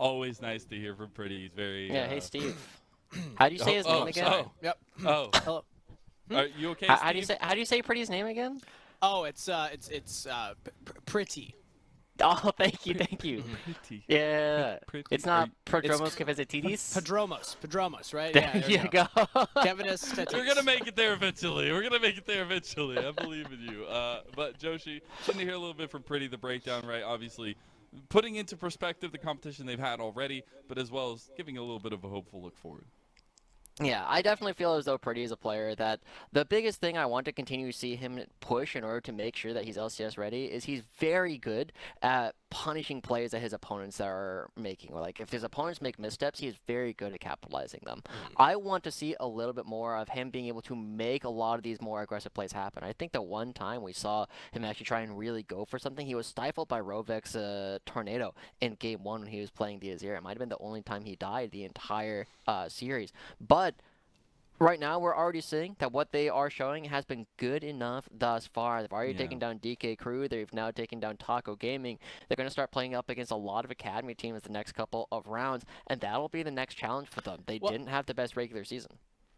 Always nice to hear from Pretty. He's very. Yeah, hey Steve. How do you say his name again? Oh, Yep. oh. Hello. Are you okay, How do you Steve? say Pretty's name again? Oh, it's pretty. Oh, thank you. Pretty. Yeah, Pretty. it's not Prodromos Cavazitidis. Padromos, right? There Yeah, there you we go. Kevin is We're gonna make it there eventually. We're gonna make it there eventually. I believe in you. But Joshi, getting to hear a little bit from Pretty, the breakdown, right? Obviously, putting into perspective the competition they've had already, but as well as giving a little bit of a hopeful look forward. Yeah, I definitely feel as though Pretty is a player that the biggest thing I want to continue to see him push in order to make sure that he's LCS ready is he's very good at punishing plays that his opponents are making. Like if his opponents make missteps, he is very good at capitalizing them. I want to see a little bit more of him being able to make a lot of these more aggressive plays happen. I think the one time we saw him actually try and really go for something, he was stifled by Rovek's tornado in game 1 when he was playing the Azir. It might have been the only time he died the entire series. But right now, we're already seeing that what they are showing has been good enough thus far. They've already taken down DK Crew. They've now taken down Taco Gaming. They're going to start playing up against a lot of Academy teams the next couple of rounds, and that'll be the next challenge for them. They didn't have the best regular season.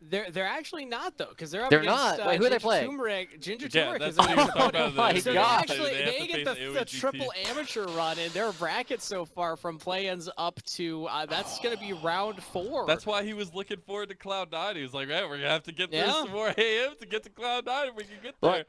They're actually not though, because they're up They're against not. Wait, who are they playing? Ginger Yeah, Turmeric that's is what he was on talking the about. my So God. they get the triple amateur run in their bracket so far from play-ins up to that's going to be round 4. That's why he was looking forward to Cloud9. He was like, hey, we're going to have to get through some more AM to get to Cloud9 if we can get there. Look,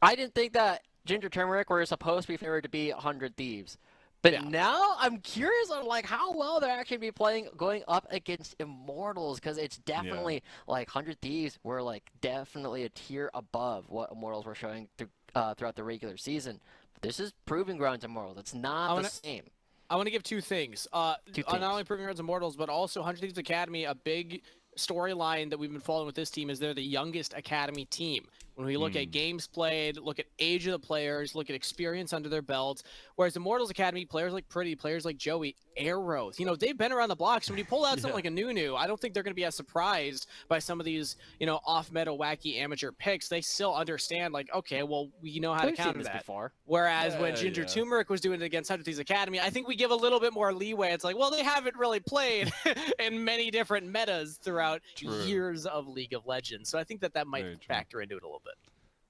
I didn't think that Ginger Turmeric were supposed to be favored to be 100 Thieves. But now I'm curious on like how well they're actually be playing going up against Immortals, because it's definitely like 100 Thieves were like definitely a tier above what Immortals were showing throughout the regular season. But this is Proving Grounds Immortals. It's not the same. I want to give two things. Not only Proving Grounds Immortals, but also 100 Thieves Academy. A big storyline that we've been following with this team is they're the youngest Academy team. When we look at games played, look at age of the players, look at experience under their belts, whereas Immortals Academy, players like Pretty, players like Joey, Arrows, they've been around the block. So when you pull out something like a Nunu, I don't think they're going to be as surprised by some of these, off-meta, wacky amateur picks. They still understand, like, okay, well, we know how to counter that. Before. Whereas when Ginger Turmeric was doing it against 100 Thieves Academy, I think we give a little bit more leeway. It's like, well, they haven't really played in many different metas throughout years of League of Legends. So I think that might factor into it a little bit.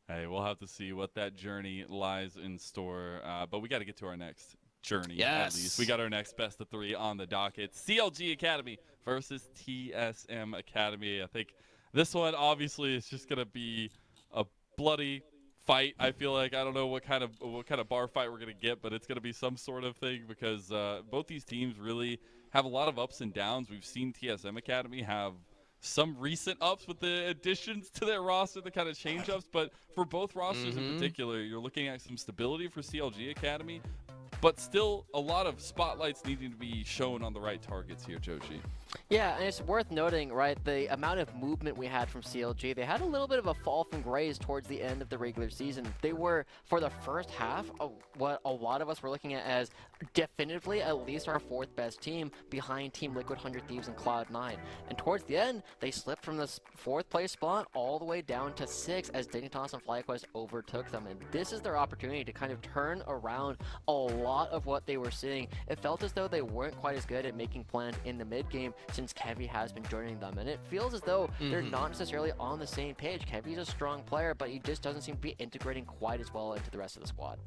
Hey, we'll have to see what that journey lies in store. But we got to get to our next journey, yes. at least. We got our next best of 3 on the docket. CLG Academy versus TSM Academy. I think this one, obviously, is just going to be a bloody fight. I feel like I don't know what kind of bar fight we're going to get, but it's going to be some sort of thing because both these teams really have a lot of ups and downs. We've seen TSM Academy have some recent ups with the additions to their roster, the kind of change-ups, but for both rosters in particular, you're looking at some stability for CLG Academy, but still a lot of spotlights needing to be shown on the right targets here, Joshi. Yeah, and it's worth noting, right, the amount of movement we had from CLG. They had a little bit of a fall from grace towards the end of the regular season. They were, for the first half, what a lot of us were looking at as definitively at least our 4th best team behind Team Liquid, 100 Thieves, and Cloud9. And towards the end, they slipped from the 4th place spot all the way down to 6 as Dignitas and FlyQuest overtook them. And this is their opportunity to kind of turn around a lot of what they were seeing. It felt as though they weren't quite as good at making plans in the mid game since Kevy has been joining them, and it feels as though they're not necessarily on the same page. Kevy's a strong player, but he just doesn't seem to be integrating quite as well into the rest of the squad.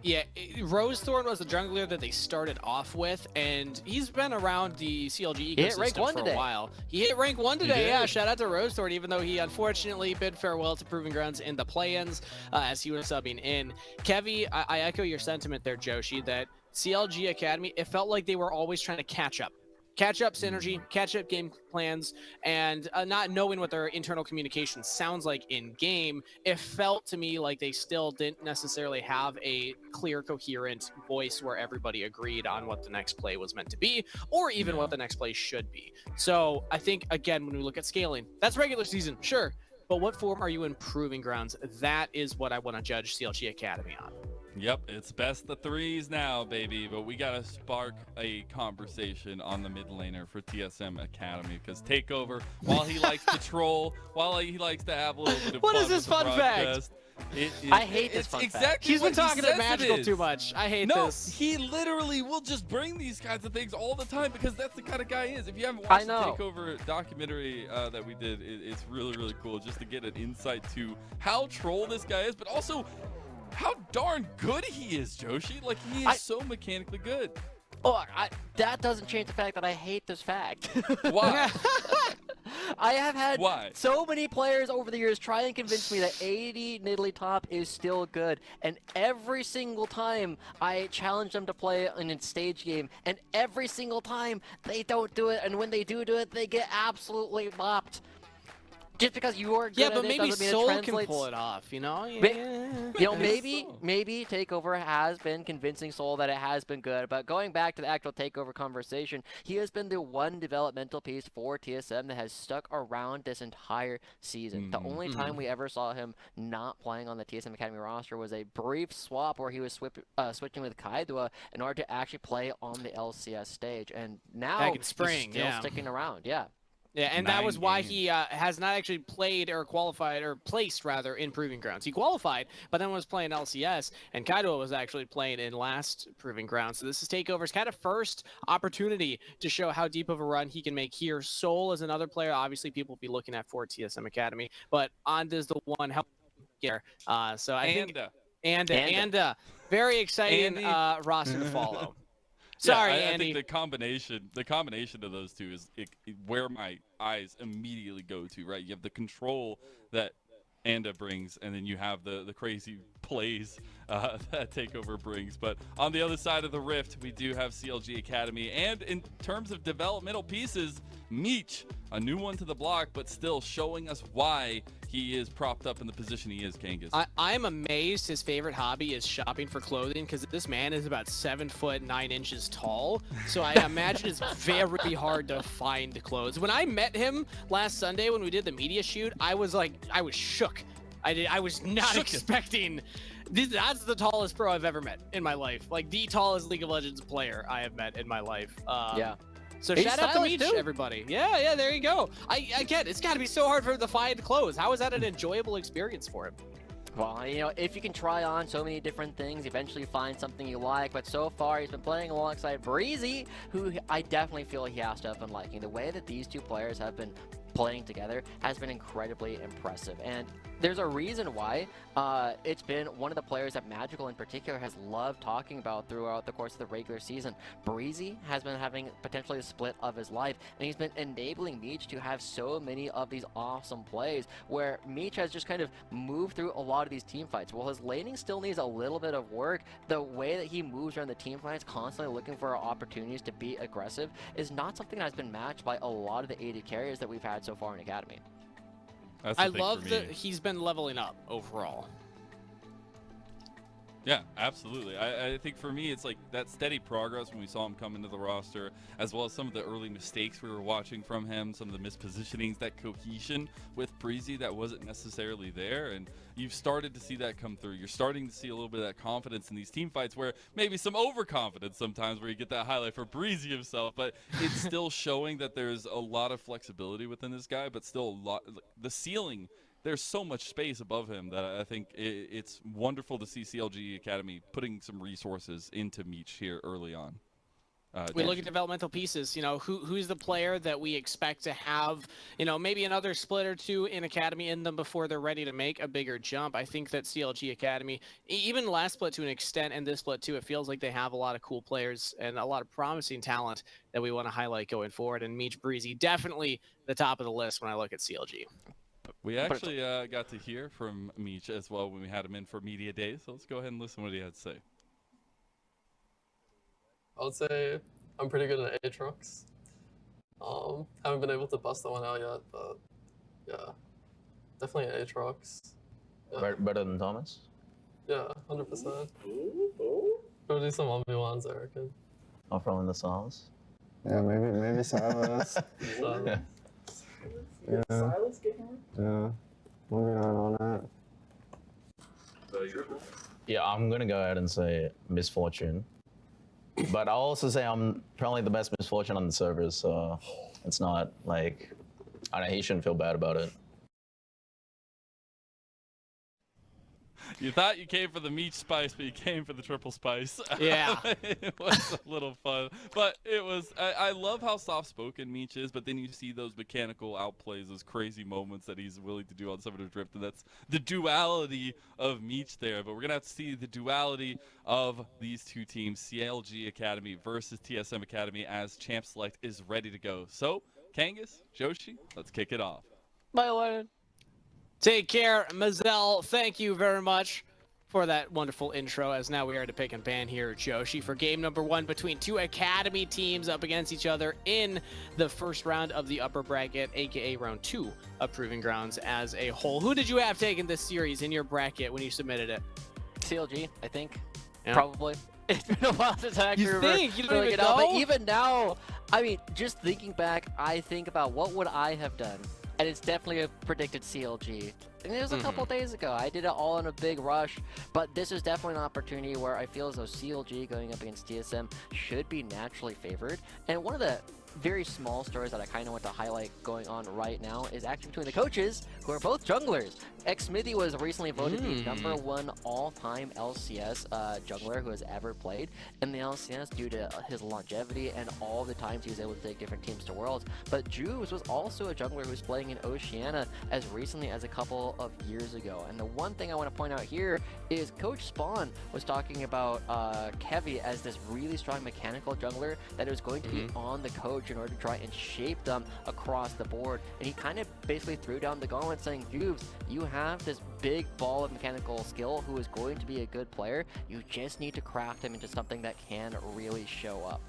Yeah, Rosethorn was the jungler that they started off with, and he's been around the CLG ecosystem for a while. He hit rank 1 today, yeah. Shout out to Rosethorn, even though he unfortunately bid farewell to Proving Grounds in the play-ins as he was subbing in. Kevy, I echo your sentiment there, Joshi, that CLG Academy, it felt like they were always trying to catch up synergy, catch up game plans, and not knowing what their internal communication sounds like in game. It felt to me like they still didn't necessarily have a clear, coherent voice where everybody agreed on what the next play was meant to be, or even what the next play should be. So I think, again, when we look at scaling, that's regular season, sure, but what form are you in Proving Grounds? That is what I want to judge CLG Academy on. Yep, it's best of 3s now, baby, but we got to spark a conversation on the mid laner for TSM Academy, because Takeover, while he likes to troll, while he likes to have a little bit of What fun is this with the fun fact? broadcast, I hate this it's fun fact. exactly He's been what he talking says to Magical it too is. much. I hate No, this. he literally will just bring these kinds of things all the time because that's the kind of guy he is. If you haven't I watched the know. Takeover documentary that we did, it's really, really cool just to get an insight to how troll this guy is, but also how darn good he is, Joshi. Like, he is so mechanically good. Oh, that doesn't change the fact that I hate this fact. Why? I have had Why? so many players over the years try and convince me that 80 Nidalee top is still good, and every single time I challenge them to play in a stage game, and every single time they don't do it, and when they do it, they get absolutely mopped. Just because you are good Yeah, at but it maybe doesn't mean Soul it can translates. pull it off, you know? You know, Maybe maybe Takeover has been convincing Soul that it has been good, but going back to the actual Takeover conversation, he has been the one developmental piece for TSM that has stuck around this entire season. The only time we ever saw him not playing on the TSM Academy roster was a brief swap where he was switching with Kaidua in order to actually play on the LCS stage, and now Back in spring, he's still sticking around. Yeah. Yeah, and 9 that was why games. he has not actually played or qualified, or placed rather, in Proving Grounds. He qualified, but then was playing LCS, and Kaido was actually playing in last Proving Grounds. So this is Takeover's kind of first opportunity to show how deep of a run he can make here. Soul is another player, obviously people will be looking at for TSM Academy, but Anda's the one help here. So I think Anda, very exciting roster to follow. Sorry, I Andy. think the combination of those two is where my eyes immediately go to, right? You have the control that Anda brings, and then you have the crazy plays that Takeover brings. But on the other side of the rift, we do have CLG Academy, and in terms of developmental pieces, Meech, a new one to the block, but still showing us why he is propped up in the position he is, Kangas. I'm amazed his favorite hobby is shopping for clothing, because this man is about 7'9" tall. So I imagine it's very hard to find clothes. When I met him last Sunday when we did the media shoot, I was shook. I was not expecting. That's the tallest pro I've ever met in my life. Like the tallest League of Legends player I have met in my life. Yeah. So He's shout out to stylish Meech, too. everybody. Yeah, there you go. I get it's got to be so hard for him to find clothes. How is that an enjoyable experience for him? Well, you know, if you can try on so many different things, eventually find something you like. But so far, he's been playing alongside Breezy, who I definitely feel he has to have been liking. The way that these two players have been playing together has been incredibly impressive. And there's a reason why it's been one of the players that Magical in particular has loved talking about throughout the course of the regular season. Breezy has been having potentially a split of his life, and he's been enabling Meech to have so many of these awesome plays where Meech has just kind of moved through a lot of these team fights. While his laning still needs a little bit of work, the way that he moves around the team fights, constantly looking for opportunities to be aggressive, is not something that's been matched by a lot of the AD carriers that we've had so far in Academy. I love that he's been leveling up overall. Yeah, absolutely. I think for me, it's like that steady progress when we saw him come into the roster, as well as some of the early mistakes we were watching from him, some of the mispositionings, that cohesion with Breezy that wasn't necessarily there. And you've started to see that come through. You're starting to see a little bit of that confidence in these team fights, where maybe some overconfidence sometimes, where you get that highlight for Breezy himself, but it's still showing that there's a lot of flexibility within this guy, but still a lot, the ceiling. There's so much space above him that I think it's wonderful to see CLG Academy putting some resources into Meech here early on. We look at developmental pieces, you know, who's the player that we expect to have, you know, maybe another split or two in Academy in them before they're ready to make a bigger jump. I think that CLG Academy, even last split to an extent and this split too, it feels like they have a lot of cool players and a lot of promising talent that we want to highlight going forward. And Meech Breezy, definitely the top of the list when I look at CLG. We actually got to hear from Meech as well when we had him in for Media Day, so let's go ahead and listen to what he had to say. I would say I'm pretty good at Aatrox. Haven't been able to bust that one out yet, but yeah, definitely Aatrox. Yeah. Better than Thomas? Yeah, 100%. Go do some 1v1s, I reckon. I'll throw in the Silas. Yeah, maybe Silas. So, Yeah. Silas getting Yeah. Moving on that. Yeah, I'm gonna go ahead and say Misfortune. But I'll also say I'm probably the best Misfortune on the servers, so it's not like, I don't know, he shouldn't feel bad about it. You thought you came for the Meech spice, but you came for the triple spice. Yeah. It was a little fun, but it was. I love how soft-spoken Meech is, but then you see those mechanical outplays, those crazy moments that he's willing to do on Summoner Drift, and that's the duality of Meech there. But we're gonna have to see the duality of these two teams, CLG Academy versus TSM Academy, as Champ Select is ready to go. So, Kangas, Joshi, let's kick it off. Bye, Lennon. Take care, Mazel. Thank you very much for that wonderful intro, as now we are to pick and ban here, Joshi, for game number 1 between two Academy teams up against each other in the first round of the upper bracket, aka round 2 of Proving Grounds as a whole. Who did you have taken this series in your bracket when you submitted it? CLG, I think. Yeah. Probably. It's been a while since I You remember think? You don't filling even it out, know? but even now, I mean, just thinking back, I think about what would I have done, and it's definitely a predicted CLG. And it was a couple days ago. I did it all in a big rush, but this is definitely an opportunity where I feel as though CLG going up against TSM should be naturally favored. And one of the very small stories that I kind of want to highlight going on right now is actually between the coaches, who are both junglers. Smithy was recently voted the #1 all-time LCS jungler who has ever played in the LCS due to his longevity and all the times he was able to take different teams to Worlds. But Juves was also a jungler who was playing in Oceania as recently as a couple of years ago. And the one thing I want to point out here is Coach Spawn was talking about Kevy as this really strong mechanical jungler that was going to be on the coach in order to try and shape them across the board. And he kind of basically threw down the gauntlet saying, Juves, you have this big ball of mechanical skill who is going to be a good player. You just need to craft him into something that can really show up.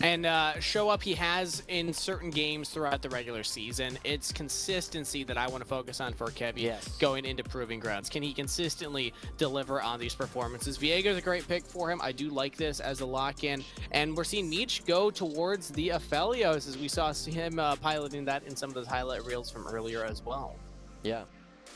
And show up he has in certain games throughout the regular season. It's consistency that I want to focus on for Kevy going into Proving Grounds. Can he consistently deliver on these performances? Viego's a great pick for him. I do like this as a lock-in. And we're seeing Meech go towards the Aphelios, as we saw him piloting that in some of those highlight reels from earlier as well. Yeah.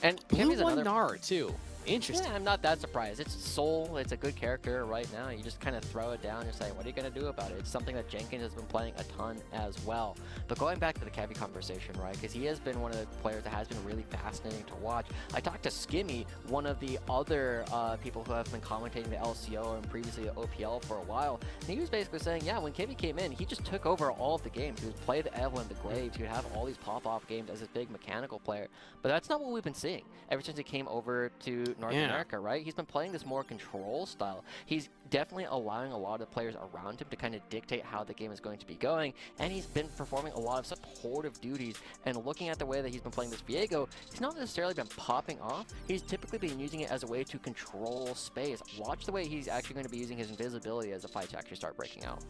And Blue Kevy's another... Nar, too. Interesting. Yeah, I'm not that surprised. It's Soul. It's a good character right now. You just kind of throw it down and say, what are you going to do about it? It's something that Jenkins has been playing a ton as well. But going back to the Kevy conversation, right? Because he has been one of the players that has been really fascinating to watch. I talked to Skimmy, one of the other people who have been commentating the LCO and previously the OPL for a while. And he was basically saying, yeah, when Kevy came in, he just took over all of the games. He would play the Evelyn, the Glaives. He would have all these pop-off games as a big mechanical player. But that's not what we've been seeing ever since he came over to North America, right? He's been playing this more control style. He's definitely allowing a lot of the players around him to kind of dictate how the game is going to be going, and he's been performing a lot of supportive duties. And looking at the way that he's been playing this Viego, he's not necessarily been popping off. He's typically been using it as a way to control space. Watch the way he's actually going to be using his invisibility as the fights actually start breaking out.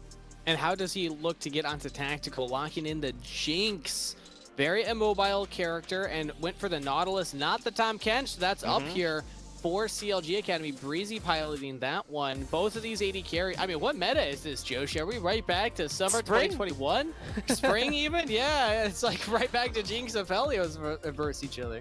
And how does he look to get onto tactical, locking in the Jinx? Very immobile character, and went for the Nautilus, not the Tom Kench. That's up here for CLG Academy. Breezy piloting that one. Both of these AD carry. I mean, what meta is this, Joshi? Are we right back to summer 2021? Spring even? Yeah, it's like right back to Jinx and Aphelios versus each other.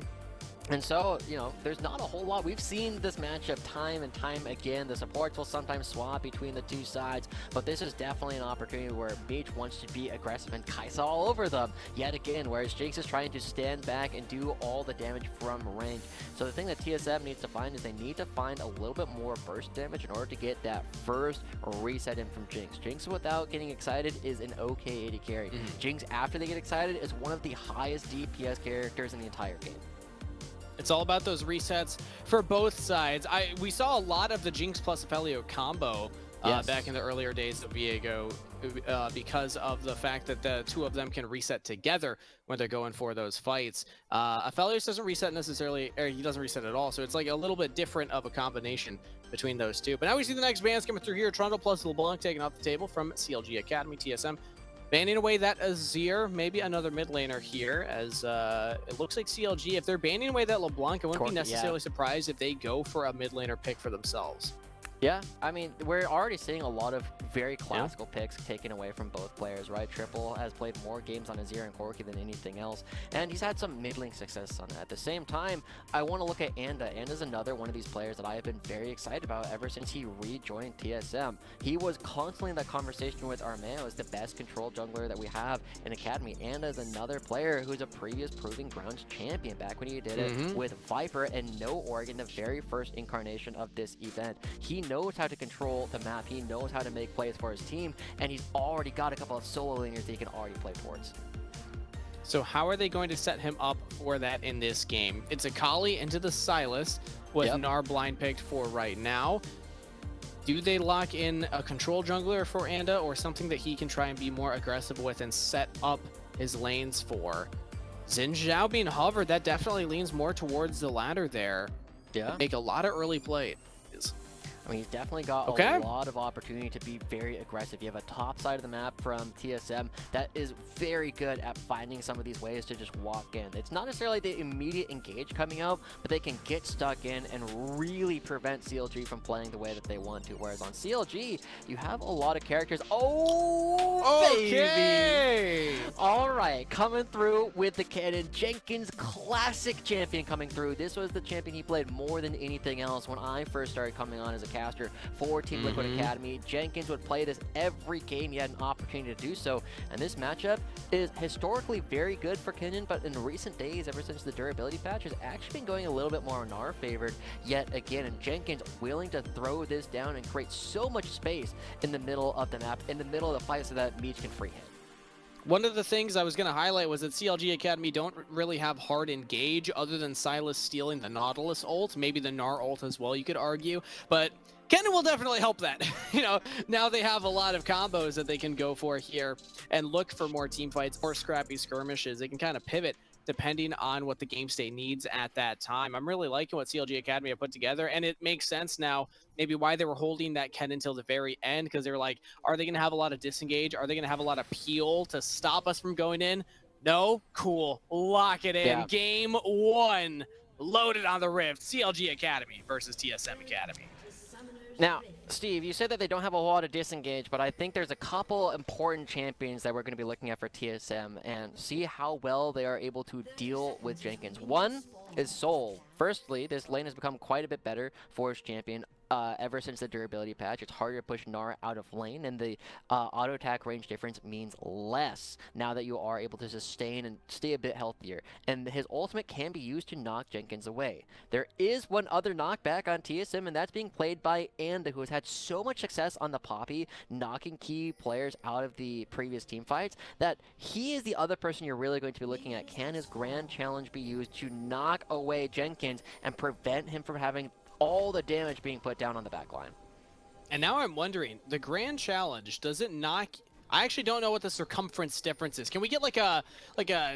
And so, you know, there's not a whole lot. We've seen this matchup time and time again. The supports will sometimes swap between the two sides, but this is definitely an opportunity where Meech wants to be aggressive and Kaisa all over them yet again, whereas Jinx is trying to stand back and do all the damage from range. So the thing that TSM needs to find is they need to find a little bit more burst damage in order to get that first reset in from Jinx. Jinx without getting excited is an okay AD carry. Jinx after they get excited is one of the highest DPS characters in the entire game. It's all about those resets for both sides. We saw a lot of the Jinx plus Aphelio combo back in the earlier days of Viego because of the fact that the two of them can reset together when they're going for those fights. Aphelios doesn't reset necessarily, or he doesn't reset at all, so it's like a little bit different of a combination between those two. But now we see the next bans coming through here. Trundle plus LeBlanc taken off the table from CLG Academy, TSM. Banning away that Azir, maybe another mid laner here, as it looks like CLG, if they're banning away that LeBlanc, I wouldn't be necessarily surprised if they go for a mid laner pick for themselves. Yeah, I mean, we're already seeing a lot of very classical picks taken away from both players, right? Triple has played more games on Azir and Corki than anything else, and he's had some middling success on that. At the same time, I want to look at Anda. Anda's another one of these players that I have been very excited about ever since he rejoined TSM. He was constantly in that conversation with Armeo as the best control jungler that we have in Academy. Anda is another player who's a previous Proving Grounds champion back when he did it with Viper and No Org in the very first incarnation of this event. He knows how to control the map, he knows how to make plays for his team, and he's already got a couple of solo laners that he can already play towards. So how are they going to set him up for that in this game? It's Akali into the Sylas with Gnar blind picked for right now. Do they lock in a control jungler for Anda or something that he can try and be more aggressive with and set up his lanes for? Xin Zhao being hovered, that definitely leans more towards the latter there. Yeah. Make a lot of early plays. I mean, he's definitely got a lot of opportunity to be very aggressive. You have a top side of the map from TSM that is very good at finding some of these ways to just walk in. It's not necessarily the immediate engage coming out, but they can get stuck in and really prevent CLG from playing the way that they want to. Whereas on CLG, you have a lot of characters. Oh, baby! All right, coming through with the cannon. Jenkins, classic champion coming through. This was the champion he played more than anything else when I first started coming on as a caster for Team Liquid Academy. Jenkins would play this every game he had an opportunity to do so, and this matchup is historically very good for Kennen, but in recent days, ever since the durability patch, has actually been going a little bit more in our favor yet again, and Jenkins willing to throw this down and create so much space in the middle of the map, in the middle of the fight, so that Meech can free hit. One of the things I was going to highlight was that CLG Academy don't really have hard engage other than Sylas stealing the Nautilus ult, maybe the Gnar ult as well, you could argue, but Kennen will definitely help that. You know, now they have a lot of combos that they can go for here and look for more team fights or scrappy skirmishes. They can kind of pivot depending on what the game state needs at that time. I'm really liking what CLG Academy have put together, and it makes sense now maybe why they were holding that Kennen until the very end, because they were like, are they going to have a lot of disengage? Are they going to have a lot of peel to stop us from going in? No? Cool. Lock it in. Yeah. Game 1. Loaded on the Rift. CLG Academy versus TSM Academy. Now, Steve, you said that they don't have a lot of disengage, but I think there's a couple important champions that we're going to be looking at for TSM and see how well they are able to deal with Jenkins. One is Soul. Firstly, this lane has become quite a bit better for his champion. Ever since the durability patch, it's harder to push Gnar out of lane, and the auto attack range difference means less now that you are able to sustain and stay a bit healthier. And his ultimate can be used to knock Jenkins away. There is one other knockback on TSM, and that's being played by Anda, who has had so much success on the Poppy, knocking key players out of the previous team fights, that he is the other person you're really going to be looking at. Can his grand challenge be used to knock away Jenkins and prevent him from having all the damage being put down on the back line? And now I'm wondering, the grand challenge, does it knock? I actually don't know what the circumference difference is. Can we get like a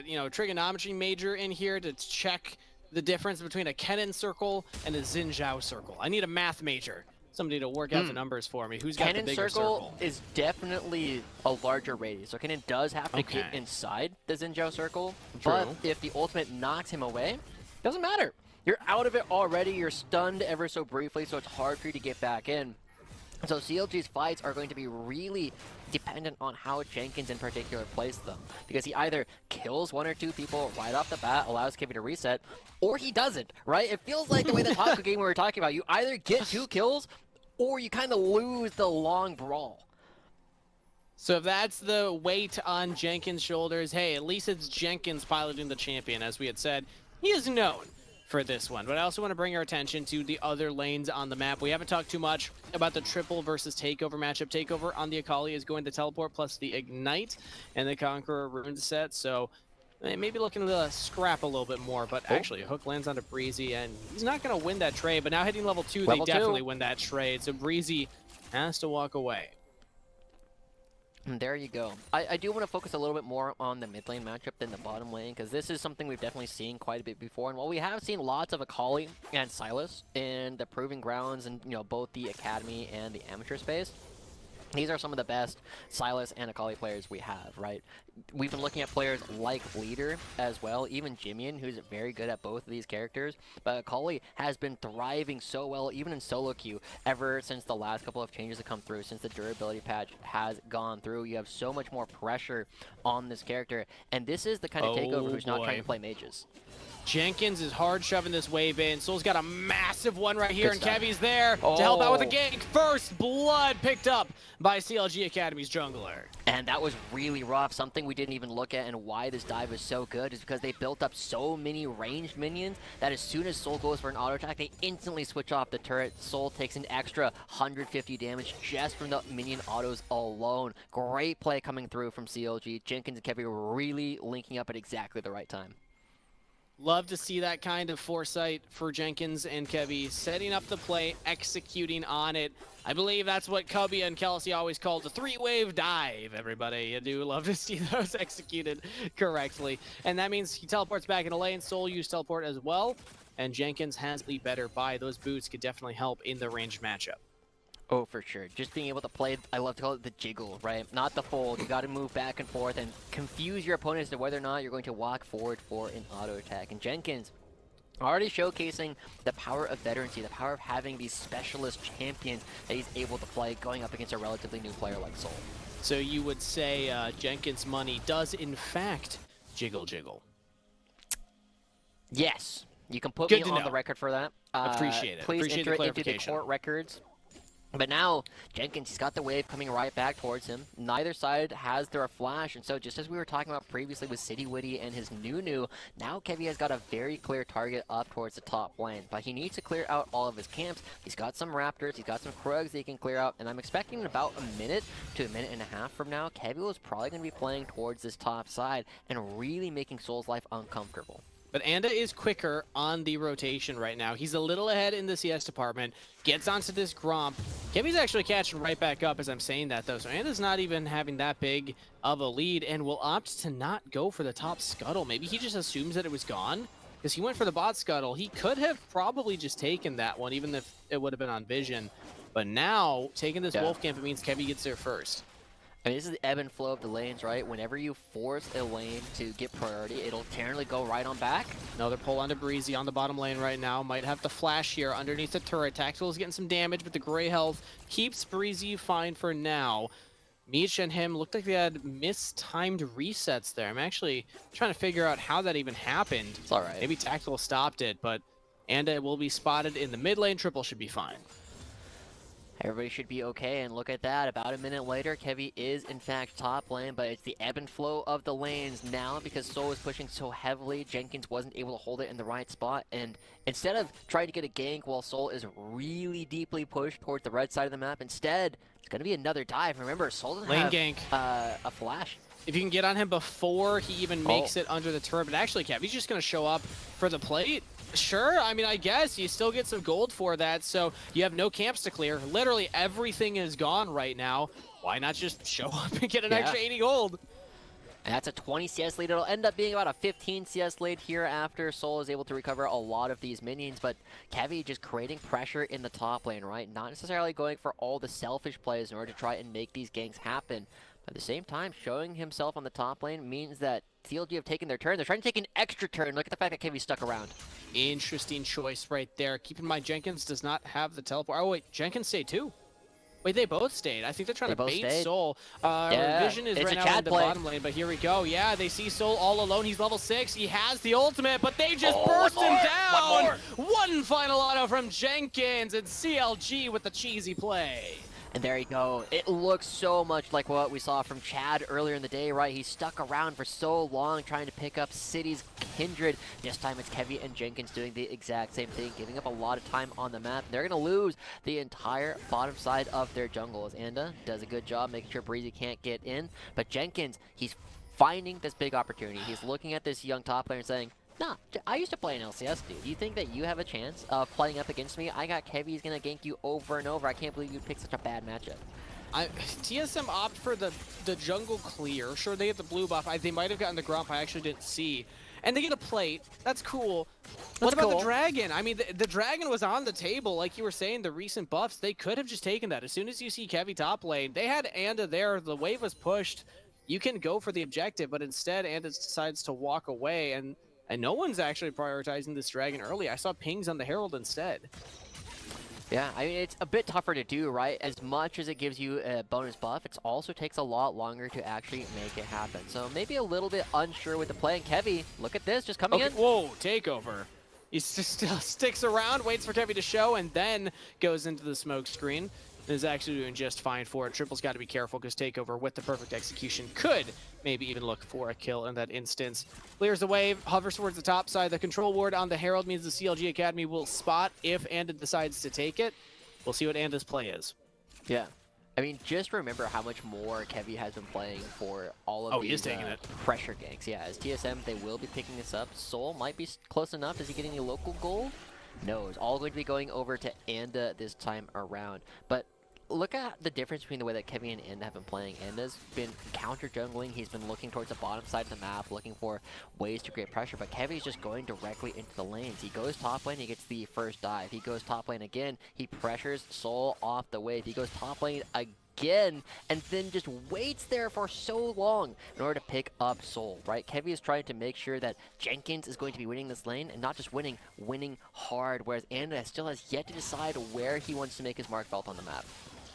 you know, trigonometry major in here to check the difference between a Kennen circle and a Xin Zhao circle? I need a math major, somebody to work out the numbers for me. Who's got the bigger circle? Is definitely a larger radius, so Kennen does have to get inside the Xin Zhao circle. True. But if the ultimate knocks him away, doesn't matter. You're out of it already, you're stunned ever so briefly, so it's hard for you to get back in. So CLG's fights are going to be really dependent on how Jenkins in particular plays them, because he either kills one or two people right off the bat, allows Kivy to reset, or he doesn't, right? It feels like the way the Takeover game we were talking about, you either get 2 kills, or you kind of lose the long brawl. So if that's the weight on Jenkins' shoulders, hey, at least it's Jenkins piloting the champion, as we had said. He is known for this one, but I also want to bring our attention to the other lanes on the map. We haven't talked too much about the triple versus Takeover matchup. Takeover on the Akali is going to teleport plus the Ignite and the Conqueror rune set, so maybe looking to scrap a little bit more, but actually a hook lands onto Breezy, and he's not going to win that trade, but now hitting level 2, they definitely win that trade, so Breezy has to walk away. And there you go. I do want to focus a little bit more on the mid lane matchup than the bottom lane, because this is something we've definitely seen quite a bit before. And while we have seen lots of Akali and Sylas in the Proving Grounds and, you know, both the Academy and the amateur space, These are some of the best Sylas and Akali players we have, right? We've been looking at players like Leader as well, even Jimian, who's very good at both of these characters. But Akali has been thriving so well, even in solo queue, ever since the last couple of changes have come through, since the durability patch has gone through. You have so much more pressure on this character, and this is the kind of takeover who's not trying to play mages. Jenkins is hard shoving this wave in. Soul's got a massive one right here, and Kevy's there to help out with the gank. First blood picked up by CLG Academy's jungler. And that was really rough. Something we didn't even look at, and why this dive is so good is because they built up so many ranged minions that as soon as Soul goes for an auto attack, they instantly switch off the turret. Soul takes an extra 150 damage just from the minion autos alone. Great play coming through from CLG. Jenkins and Kevy were really linking up at exactly the right time. Love to see that kind of foresight for Jenkins and Kevy, setting up the play, executing on it. I believe that's what Cubby and Kelsey always called the three-wave dive, everybody. You do love to see those executed correctly. And that means he teleports back into lane. Soul used teleport as well, and Jenkins has the better buy. Those boots could definitely help in the ranged matchup. Oh, for sure. Just being able to play, I love to call it the jiggle, right? Not the fold. You got to move back and forth and confuse your opponent as to whether or not you're going to walk forward for an auto attack. And Jenkins already showcasing the power of veterancy, the power of having these specialist champions that he's able to play going up against a relatively new player like Soul. So you would say Jenkins' money does, in fact, jiggle. Yes. You can put Good me on the record for that. Appreciate it. Please Appreciate enter the it into the clarification. court records. But now, Jenkins, he's got the wave coming right back towards him. Neither side has their flash, and so just as we were talking about previously with City Witty and his Nunu, now Kevy has got a very clear target up towards the top lane. But he needs to clear out all of his camps. He's got some Raptors, he's got some Krugs that he can clear out, and I'm expecting in about a minute to a minute and a half from now, Kevy is probably going to be playing towards this top side and really making Soul's life uncomfortable. But Anda is quicker on the rotation right now. He's a little ahead in the CS department. Gets onto this Gromp. Kevy's actually catching right back up as I'm saying that, though. So Anda's not even having that big of a lead and will opt to not go for the top scuttle. Maybe he just assumes that it was gone because he went for the bot scuttle. He could have probably just taken that one, even if it would have been on vision. But now, taking this wolf camp, it means Kevy gets there first. I mean, this is the ebb and flow of the lanes, right? Whenever you force a lane to get priority, it'll generally go right on back. Another pull onto Breezy on the bottom lane right now. Might have the flash here underneath the turret. Tactical is getting some damage, but the gray health keeps Breezy fine for now. Meech and him looked like they had mistimed resets there. I'm actually trying to figure out how that even happened. It's all right. Maybe Tactical stopped it, but Anda will be spotted in the mid lane. Triple should be fine. Everybody should be okay, and look at that. About a minute later, Kevy is in fact top lane, but it's the ebb and flow of the lanes now because Soul is pushing so heavily. Jenkins wasn't able to hold it in the right spot, and instead of trying to get a gank while Soul is really deeply pushed towards the red side of the map, instead, it's going to be another dive. Remember, Soul doesn't have gank. A flash. If you can get on him before he even makes it under the turret, but actually, Kevy's just going to show up for the plate. Sure, I mean, I guess you still get some gold for that, so you have no camps to clear. Literally everything is gone right now. Why not just show up and get an extra 80 gold? And that's a 20 CS lead. It'll end up being about a 15 CS lead here after Soul is able to recover a lot of these minions, but Kevy just creating pressure in the top lane, right? Not necessarily going for all the selfish plays in order to try and make these ganks happen. At the same time, showing himself on the top lane means that CLG have taken their turn. They're trying to take an extra turn. Look at the fact that Kevy stuck around. Interesting choice right there. Keep in mind, Jenkins does not have the teleport. Oh, wait, Jenkins stayed too. Wait, they both stayed. I think they're trying to bait Soul. Vision is right now in the bottom lane, but here we go. Yeah, they see Soul all alone. He's level 6. He has the ultimate, but they just burst him down. One final auto from Jenkins, and CLG with the cheesy play. And there you go. It looks so much like what we saw from Chad earlier in the day, right? He stuck around for so long trying to pick up City's Kindred. This time it's Kevy and Jenkins doing the exact same thing, giving up a lot of time on the map. They're going to lose the entire bottom side of their jungle as Anda does a good job making sure Breezy can't get in. But Jenkins, he's finding this big opportunity. He's looking at this young top player and saying, nah, I used to play in LCS, dude. You think that you have a chance of playing up against me? I got Kevy. He's going to gank you over and over. I can't believe you picked such a bad matchup. TSM opt for the jungle clear. Sure, they get the blue buff. They might have gotten the grump. I actually didn't see. And they get a plate. That's cool. What about the dragon? I mean, the dragon was on the table. Like you were saying, the recent buffs, they could have just taken that. As soon as you see Kevy top lane, they had Anda there. The wave was pushed. You can go for the objective, but instead Anda decides to walk away. And no one's actually prioritizing this dragon early. I saw pings on the Herald instead. Yeah, I mean, it's a bit tougher to do, right? As much as it gives you a bonus buff, it also takes a lot longer to actually make it happen. So maybe a little bit unsure with the play. And Kevy, look at this, just coming in. Whoa, takeover. He just still sticks around, waits for Kevy to show, and then goes into the smoke screen. Is actually doing just fine for it. Triple's got to be careful because Takeover with the perfect execution could maybe even look for a kill in that instance. Clears the wave, hovers towards the top side. The control ward on the Herald means the CLG Academy will spot if Anda decides to take it. We'll see what Anda's play is. Yeah. I mean, just remember how much more Kevy has been playing for all of these pressure ganks. Yeah, as TSM, they will be picking this up. Soul might be close enough. Is he getting any local gold? No, it's all going to be going over to Anda this time around. But look at the difference between the way that Kevy and Anda have been playing. Anda's been counter-jungling. He's been looking towards the bottom side of the map, looking for ways to create pressure. But Kevy's just going directly into the lanes. He goes top lane, he gets the first dive. He goes top lane again, he pressures Soul off the wave. He goes top lane again, and then just waits there for so long in order to pick up Soul, right? Kevy is trying to make sure that Jenkins is going to be winning this lane, and not just winning, winning hard, whereas Anda still has yet to decide where he wants to make his mark felt on the map.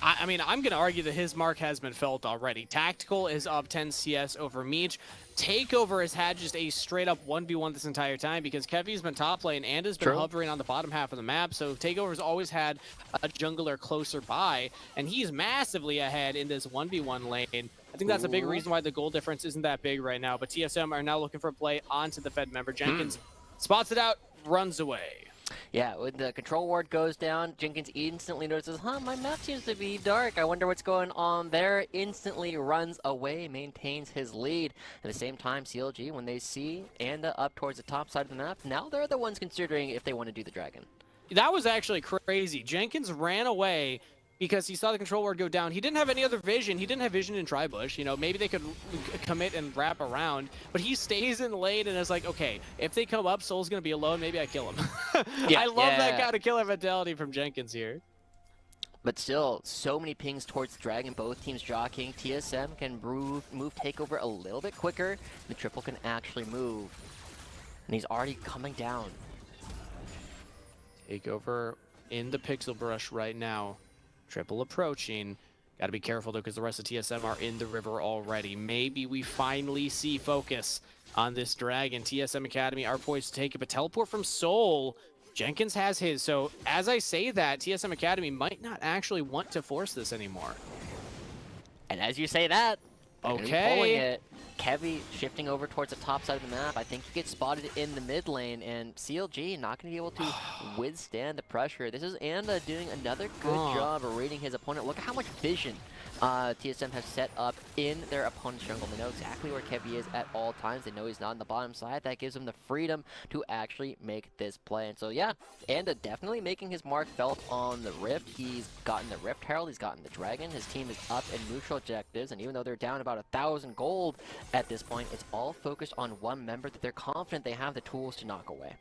I mean, I'm going to argue that his mark has been felt already. Tactical is up 10 CS over Meech. Takeover has had just a straight-up 1v1 this entire time because Kevy's been top lane and has been hovering on the bottom half of the map, so Takeover's always had a jungler closer by, and he's massively ahead in this 1v1 lane. I think that's a big reason why the goal difference isn't that big right now, but TSM are now looking for a play onto the Fed member. Jenkins spots it out, runs away. Yeah, when the control ward goes down, Jenkins instantly notices, my map seems to be dark. I wonder what's going on there. Instantly runs away, maintains his lead. At the same time, CLG, when they see Anda up towards the top side of the map, now they're the ones considering if they want to do the dragon. That was actually crazy. Jenkins ran away because he saw the control ward go down. He didn't have any other vision. He didn't have vision in Tribush. You know, maybe they could commit and wrap around, but he stays in lane and is like, okay, if they come up, Soul's going to be alone. Maybe I kill him. I love that kind of killer mentality from Jenkins here. But still, so many pings towards the dragon, both teams jockeying. TSM can move Takeover a little bit quicker. The triple can actually move. And he's already coming down. Takeover in the pixel brush right now. Triple approaching. Got to be careful, though, because the rest of TSM are in the river already. Maybe we finally see focus on this dragon. TSM Academy are poised to take it, but teleport from Soul. Jenkins has his. So as I say that, TSM Academy might not actually want to force this anymore. And as you say that, okay, pulling it. Kevy shifting over towards the top side of the map. I think he gets spotted in the mid lane, and CLG not going to be able to withstand the pressure. This is Anda doing another good job of reading his opponent. Look at how much vision TSM has set up in their opponent's jungle. They know exactly where Kevy is at all times. They know he's not on the bottom side. That gives them the freedom to actually make this play. And so, yeah, Anda definitely making his mark felt on the Rift. He's gotten the Rift Herald. He's gotten the Dragon. His team is up in neutral objectives. And even though they're down about 1,000 gold at this point, it's all focused on one member that they're confident they have the tools to knock away.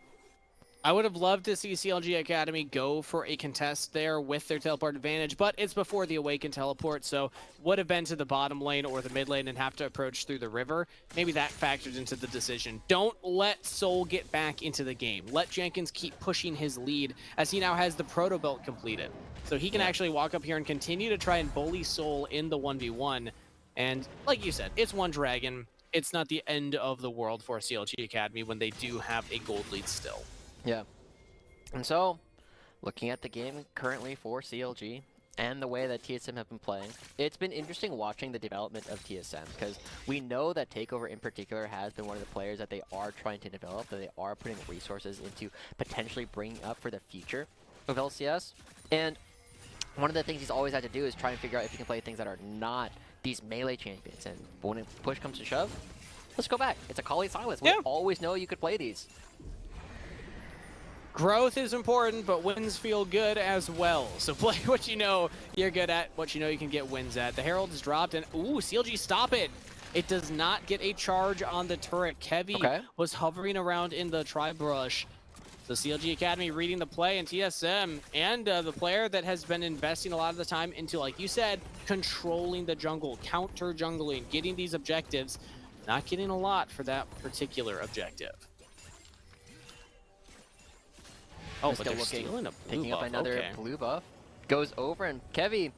I would have loved to see CLG Academy go for a contest there with their teleport advantage, but it's before the Awaken teleport, so would have been to the bottom lane or the mid lane and have to approach through the river. Maybe that factored into the decision. Don't let Soul get back into the game. Let Jenkins keep pushing his lead as he now has the Proto Belt completed. So he can actually walk up here and continue to try and bully Soul in the 1v1. And like you said, it's one dragon. It's not the end of the world for CLG Academy when they do have a gold lead still. Yeah. And so, looking at the game currently for CLG and the way that TSM have been playing, it's been interesting watching the development of TSM because we know that Takeover in particular has been one of the players that they are trying to develop, that they are putting resources into potentially bringing up for the future of LCS. And one of the things he's always had to do is try and figure out if he can play things that are not these melee champions. And when push comes to shove, let's go back. It's a Kali Silas. We always know you could play these. Growth is important, but wins feel good as well. So play what you know you're good at, what you know you can get wins at. The Herald is dropped, and ooh, CLG, stop it. It does not get a charge on the turret. Kevy was hovering around in the tri-brush. So CLG Academy reading the play, and TSM and the player that has been investing a lot of the time into, like you said, controlling the jungle, counter jungling, getting these objectives, not getting a lot for that particular objective. Oh, but they're stealing a blue picking buff. up another blue buff. Goes over, and Kevy,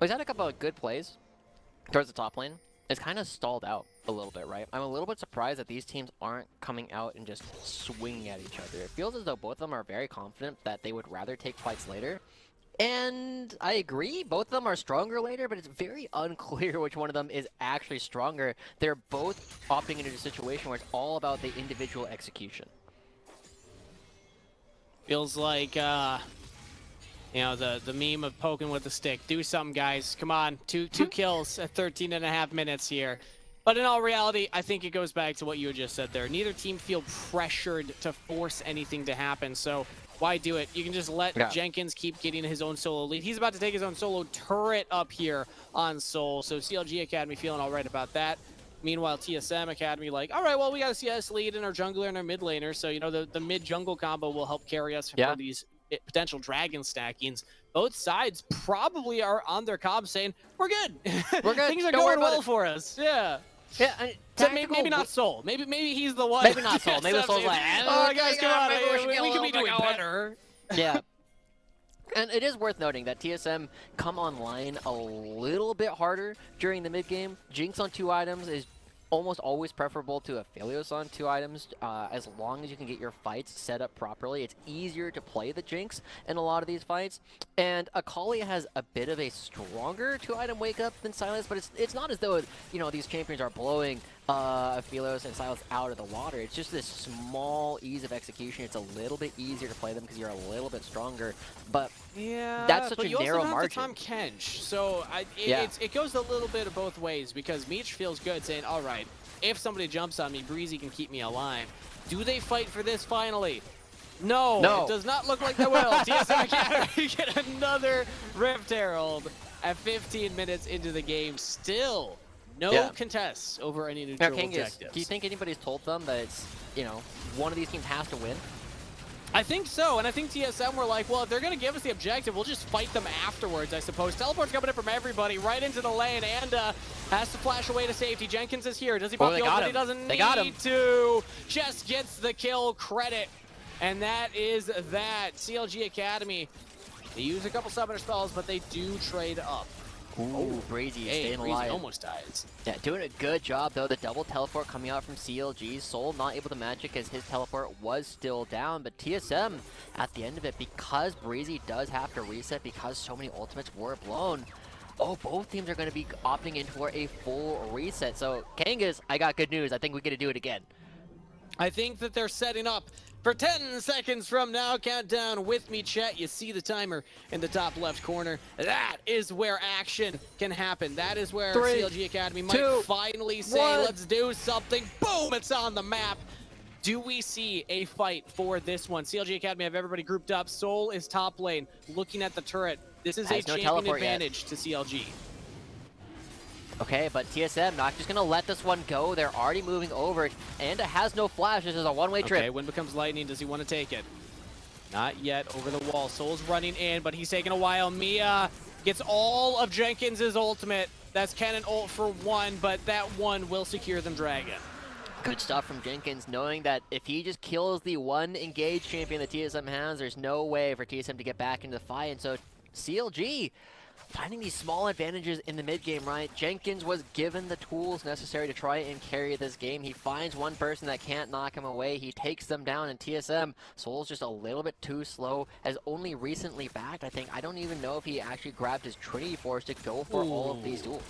he's had a couple of good plays towards the top lane. It's kind of stalled out a little bit, right? I'm a little bit surprised that these teams aren't coming out and just swinging at each other. It feels as though both of them are very confident that they would rather take fights later. And I agree, both of them are stronger later, but it's very unclear which one of them is actually stronger. They're both opting into a situation where it's all about the individual execution. Feels like, you know, the meme of poking with the stick. Do something, guys. Come on. Two kills at 13.5 minutes here. But in all reality, I think it goes back to what you just said there. Neither team feel pressured to force anything to happen, so why do it? You can just let Jenkins keep getting his own solo lead. He's about to take his own solo turret up here on Soul, so CLG Academy feeling all right about that. Meanwhile, TSM Academy like, all right, well, we got a CS lead in our jungler and our mid laner, so, you know, the mid-jungle combo will help carry us for these potential dragon stackings. Both sides probably are on their cob saying, we're good. We're good. Things are going well for us. Yeah. Yeah, so maybe not Soul. Maybe he's the one. Maybe not Soul. Maybe Soul's like, oh, guys, come on. We can be doing better. Yeah. And it is worth noting that TSM come online a little bit harder during the mid-game. Jinx on 2 items is almost always preferable to a Philios on 2 items, as long as you can get your fights set up properly. It's easier to play the Jinx in a lot of these fights. And Akali has a bit of a stronger 2-item wake-up than Sylas, but it's not as though, you know, these champions are blowing Philios and Sylas out of the water. It's just this small ease of execution. It's a little bit easier to play them because you're a little bit stronger. But that's such a narrow margin. Tom Kench, so it goes a little bit of both ways, because Meech feels good saying, all right, if somebody jumps on me, Breezy can keep me alive. Do they fight for this finally? No, it does not look like they will. TSM Academy get another Rift Herald at 15 minutes into the game. Still no contests over any neutral objectives. Do you think anybody's told them that it's, you know, one of these teams has to win? I think so, and I think TSM were like, well, if they're going to give us the objective, we'll just fight them afterwards, I suppose. Teleport's coming in from everybody, right into the lane, and has to flash away to safety. Jenkins is here. Does he pop the ult? But he doesn't need to. Just gets the kill credit, and that is that. CLG Academy, they use a couple summoner spells, but they do trade up. Ooh, Breezy staying alive. Almost dies. Yeah, doing a good job, though. The double teleport coming out from CLG. Soul not able to match it because his teleport was still down. But TSM, at the end of it, because Breezy does have to reset because so many ultimates were blown, both teams are going to be opting in for a full reset. So, Kangas, I got good news. I think we get to do it again. I think that they're setting up for 10 seconds from now. Countdown with me, chat. You see the timer in the top left corner. That is where action can happen. That is where CLG Academy might finally say, let's do something. Boom, it's on the map. Do we see a fight for this one? CLG Academy have everybody grouped up. Soul is top lane, looking at the turret. This is a champion advantage to CLG. Okay, but TSM not just going to let this one go. They're already moving over. And it has no flash. This is a one-way trip. Okay, when becomes lightning, does he want to take it? Not yet. Over the wall. Soul's running in, but he's taking a while. Mia gets all of Jenkins' ultimate. That's cannon ult for 1, but that 1 will secure them Dragon. Good stuff from Jenkins, knowing that if he just kills the one engaged champion that TSM has, there's no way for TSM to get back into the fight. And so CLG finding these small advantages in the mid-game, right? Jenkins was given the tools necessary to try and carry this game. He finds one person that can't knock him away. He takes them down, and TSM, Soul's just a little bit too slow, has only recently backed, I think. I don't even know if he actually grabbed his Trinity Force to go for all of these duels.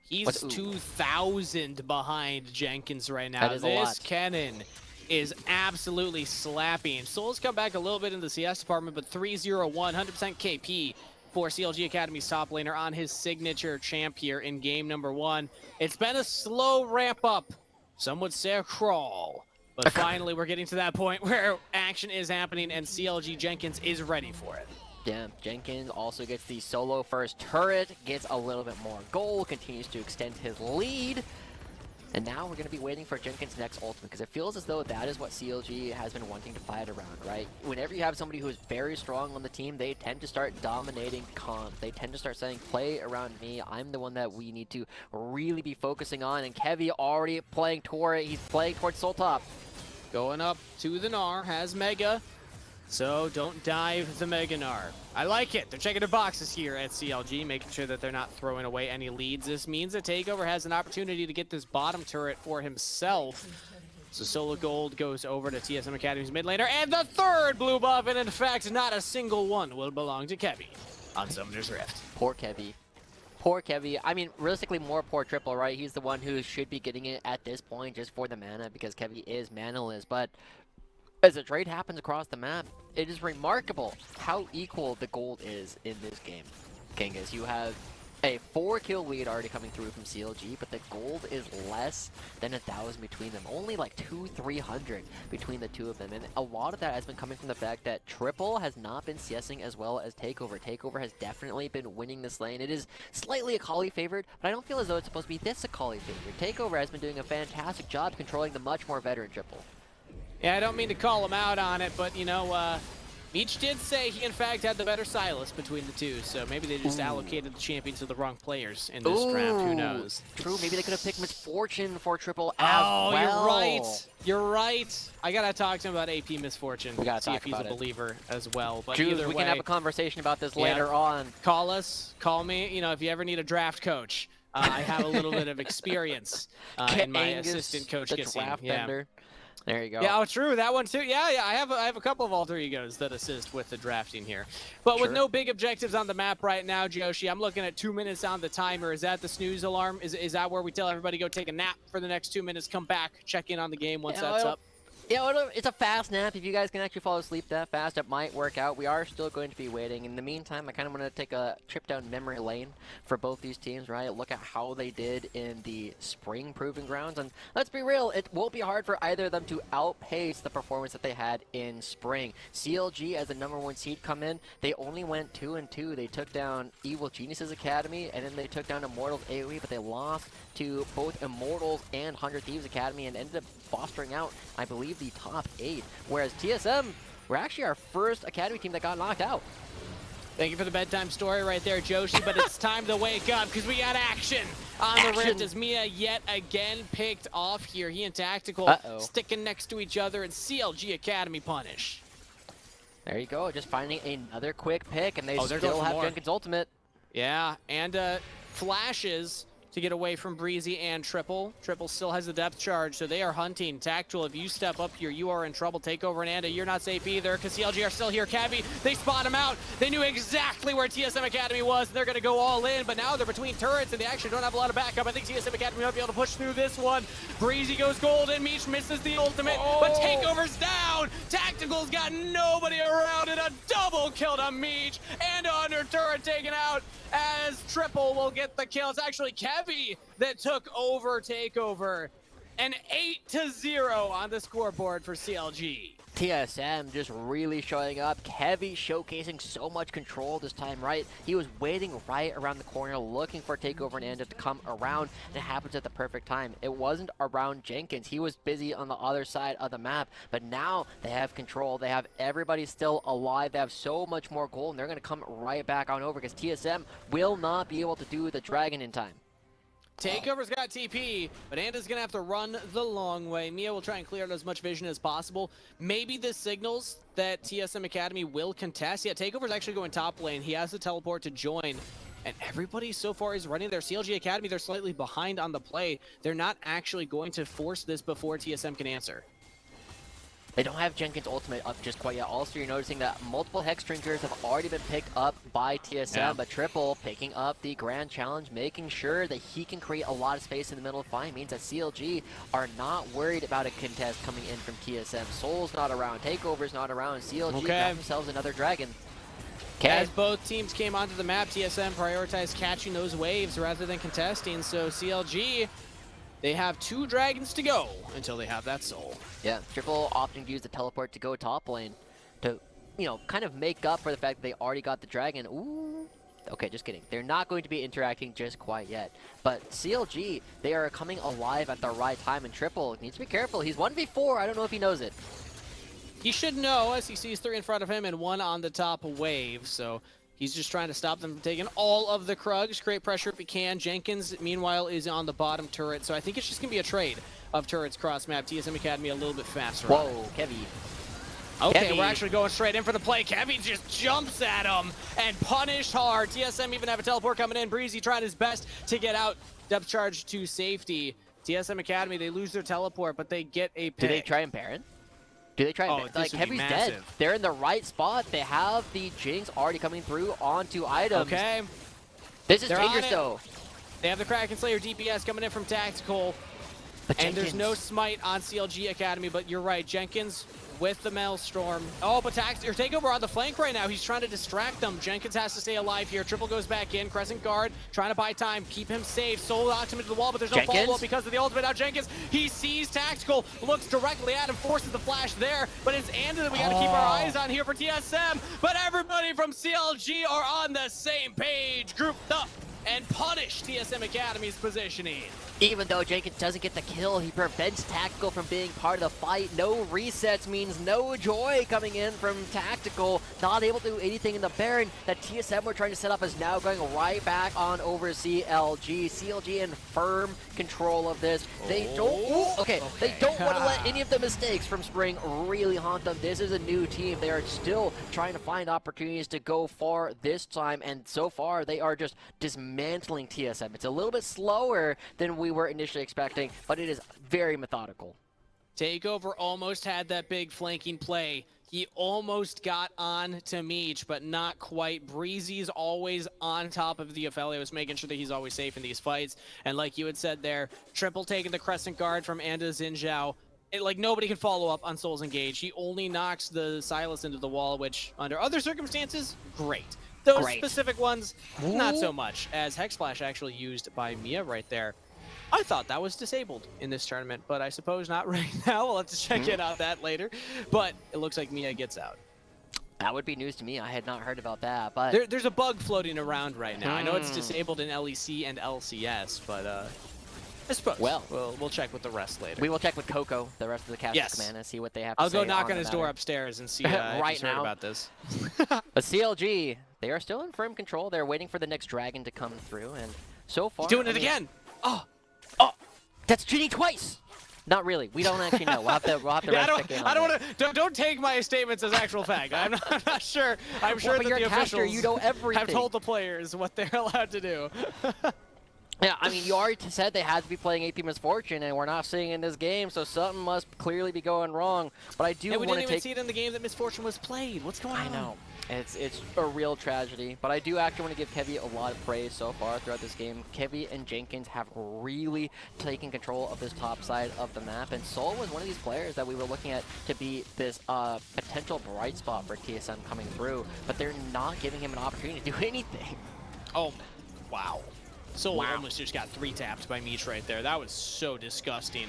He's 2,000 behind Jenkins right now. That is a lot. This cannon is absolutely slapping. Soul's come back a little bit in the CS department, but 3-0-1, 100% KP for CLG Academy's top laner on his signature champ here in game number 1. It's been a slow ramp up. Some would say a crawl. But finally, we're getting to that point where action is happening and CLG Jenkins is ready for it. Yeah, Jenkins also gets the solo first turret, gets a little bit more gold, continues to extend his lead. And now we're going to be waiting for Jenkins' next ultimate, because it feels as though that is what CLG has been wanting to fight around, right? Whenever you have somebody who is very strong on the team, they tend to start dominating comp. They tend to start saying, play around me. I'm the one that we need to really be focusing on. And Kevy already playing turret. He's playing towards Soul Top. Going up to the Gnar, has Mega. So don't dive the Mega Gnar. I like it. They're checking their boxes here at CLG, making sure that they're not throwing away any leads. This means that Takeover has an opportunity to get this bottom turret for himself. So solo gold goes over to TSM Academy's mid laner, and the third blue buff, and in fact, not a single one will belong to Kevy on Summoner's Rift. Poor Kevy. Poor Kevy. I mean, realistically, more poor Triple, right? He's the one who should be getting it at this point just for the mana, because Kevy is manaless. But as the trade happens across the map, it is remarkable how equal the gold is in this game. Kangas, you have a 4-kill lead already coming through from CLG, but the gold is less than 1,000 between them. Only like 200-300 between the two of them. And a lot of that has been coming from the fact that Triple has not been CSing as well as Takeover. Takeover has definitely been winning this lane. It is slightly Akali favored, but I don't feel as though it's supposed to be this Akali favored. Takeover has been doing a fantastic job controlling the much more veteran Triple. Yeah, I don't mean to call him out on it, but, you know, Meech did say he, in fact, had the better Silas between the two, so maybe they just allocated the champion to the wrong players in this draft. Who knows? True, maybe they could have picked Misfortune for Triple as well. You're right. You're right. I got to talk to him about AP Misfortune. We got to see talk if he's about a believer as well. But Jude, either we way, can have a conversation about this later on. Call us. Call me. You know, if you ever need a draft coach. I have a little bit of experience in my assistant coach the getting. draft bender. There you go. Yeah, oh, true. That one too. Yeah. I have a couple of alter egos that assist with the drafting here. But with no big objectives on the map right now, Joshi, I'm looking at 2 minutes on the timer. Is that the snooze alarm? Is that where we tell everybody go take a nap for the next 2 minutes, come back, check in on the game once that's up? Yeah, it's a fast nap. If you guys can actually fall asleep that fast, it might work out. We are still going to be waiting. In the meantime, I kind of want to take a trip down memory lane for both these teams, right? Look at how they did in the spring proving grounds. And let's be real, it won't be hard for either of them to outpace the performance that they had in spring. CLG, as the #1 seed come in, they only went 2-2. They took down Evil Geniuses Academy, and then they took down Immortals AoE, but they lost to both Immortals and 100 Thieves Academy and ended up fostering out, I believe, the top 8. Whereas TSM were actually our first Academy team that got knocked out. Thank you for the bedtime story right there, Joshi, but it's time to wake up because we got action on the Rift as Mia yet again picked off here. He and Tactical sticking next to each other, and CLG Academy punish. There you go, just finding another quick pick, and they still have Jenkins' ultimate. Yeah, and flashes to get away from Breezy and Triple. Triple still has the depth charge, so they are hunting. Tactual, if you step up here, you are in trouble. Takeover and Anda, you're not safe either, because CLG are still here. Cavi, they spot him out. They knew exactly where TSM Academy was, and they're going to go all in, but now they're between turrets, and they actually don't have a lot of backup. I think TSM Academy might be able to push through this one. Breezy goes gold, and Meech misses the ultimate, but Takeover's down. Tactical's got nobody around, and a double kill to Meech, and under turret taken out as Triple will get the kill. It's actually Kevy that took over Takeover. An 8-0 on the scoreboard for CLG. TSM just really showing up. Kevy showcasing so much control this time, right? He was waiting right around the corner, looking for Takeover and Anda to come around, and it happens at the perfect time. It wasn't around Jenkins. He was busy on the other side of the map, but now they have control. They have everybody still alive. They have so much more gold, and they're going to come right back on over because TSM will not be able to do the dragon in time. Takeover's got TP, but Anda's going to have to run the long way. Mia will try and clear out as much vision as possible. Maybe this signals that TSM Academy will contest. Yeah, Takeover's actually going top lane. He has to teleport to join. And everybody so far is running their CLG Academy. They're slightly behind on the play. They're not actually going to force this before TSM can answer. They don't have Jenkins' ultimate up just quite yet. Also, you're noticing that multiple Hex Drinkers have already been picked up by TSM, but Triple picking up the Grand Challenge, making sure that he can create a lot of space in the middle of the fight, means that CLG are not worried about a contest coming in from TSM. Soul's not around, Takeover's not around, CLG got themselves another dragon. As both teams came onto the map, TSM prioritized catching those waves rather than contesting, so CLG They have 2 dragons to go until they have that soul. Yeah, Triple often use the teleport to go top lane to, you know, kind of make up for the fact that they already got the dragon. Ooh. Okay, just kidding. They're not going to be interacting just quite yet. But CLG, they are coming alive at the right time, and Triple needs to be careful. He's 1v4. I don't know if he knows it. He should know, as he sees 3 in front of him and 1 on the top wave, so he's just trying to stop them from taking all of the Krugs, create pressure if he can. Jenkins, meanwhile, is on the bottom turret, so I think it's just going to be a trade of turrets cross-map. TSM Academy a little bit faster. Whoa, Kevy. Okay, Kevy. we're actually going straight in for the play. Kevy just jumps at him and punished hard. TSM even have a teleport coming in. Breezy trying his best to get out. Depth charge to safety. TSM Academy, they lose their teleport, but they get a pick. Do they try and Baron? Do they try and this like, would be Kevy's dead. massive. They're in the right spot. They have the Jinx already coming through onto items. Okay. This is They're on dangerous, it. though. They have the Kraken Slayer DPS coming in from Tactical. But And there's no Jenkins. smite on CLG Academy, but you're right. Jenkins with the Maelstrom. Oh, but Takeover on the flank right now. He's trying to distract them. Jenkins has to stay alive here. Triple goes back in. Crescent Guard trying to buy time, keep him safe. Soul knocks him into the wall, but there's no Jenkins? follow-up because of the ultimate. Now Jenkins, he sees Tactical, looks directly at him, forces the flash there, but it's Anda that we got to keep our eyes on here for TSM. But everybody from CLG are on the same page, grouped up and punish TSM Academy's positioning. Even though Jenkins doesn't get the kill, he prevents Tactical from being part of the fight. No resets means no joy coming in from Tactical. Not able to do anything in the Baron that TSM were trying to set up is now going right back on over CLG. CLG in firm control of this. They they don't want to let any of the mistakes from Spring really haunt them. This is a new team. They are still trying to find opportunities to go far this time, and so far they are just dismantling TSM. It's a little bit slower than we were initially expecting, but it is very methodical. Takeover almost had that big flanking play. He almost got on to Meech, but not quite. Breezy's always on top of the Aphelios, making sure that he's always safe in these fights. And like you had said there, Triple taking the Crescent Guard from Anda Xinjiao. Like, nobody can follow up on Soul's Engage. He only knocks the Silas into the wall, which, under other circumstances, great. Those specific ones, not so much, as Hex Flash actually used by Mia right there. I thought that was disabled in this tournament, but I suppose not right now. We'll have to check in on that later. But it looks like Mia gets out. That would be news to me. I had not heard about that, but There's a bug floating around right now. I know it's disabled in LEC and LCS, but I suppose we'll check with the rest later. We will check with Coco, the rest of the cast command, and see what they have to I'll say. go knock on the his door matter. upstairs and see if he's heard about this. But CLG, they are still in firm control. They're waiting for the next dragon to come through, and so far... Doing it again! Oh! That's cheating twice! Not really. We don't actually know. We'll have to Yeah, check in on I don't that. want to. Don't take my statements as actual fact. I'm not sure. I'm sure but that you're the a caster, officials you know everything. have told the players what they're allowed to do. Yeah, I mean, you already said they had to be playing AP Misfortune, and we're not seeing it in this game, so something must clearly be going wrong. But I do And we want didn't to even see it in the game that Misfortune was played. What's going on? I know. It's a real tragedy, but I do actually want to give Kevy a lot of praise so far throughout this game. Kevy and Jenkins have really taken control of this top side of the map, and Soul was one of these players that we were looking at to be this potential bright spot for TSM coming through, but they're not giving him an opportunity to do anything. Oh, wow. Soul almost just got 3-tapped by Meech right there. That was so disgusting.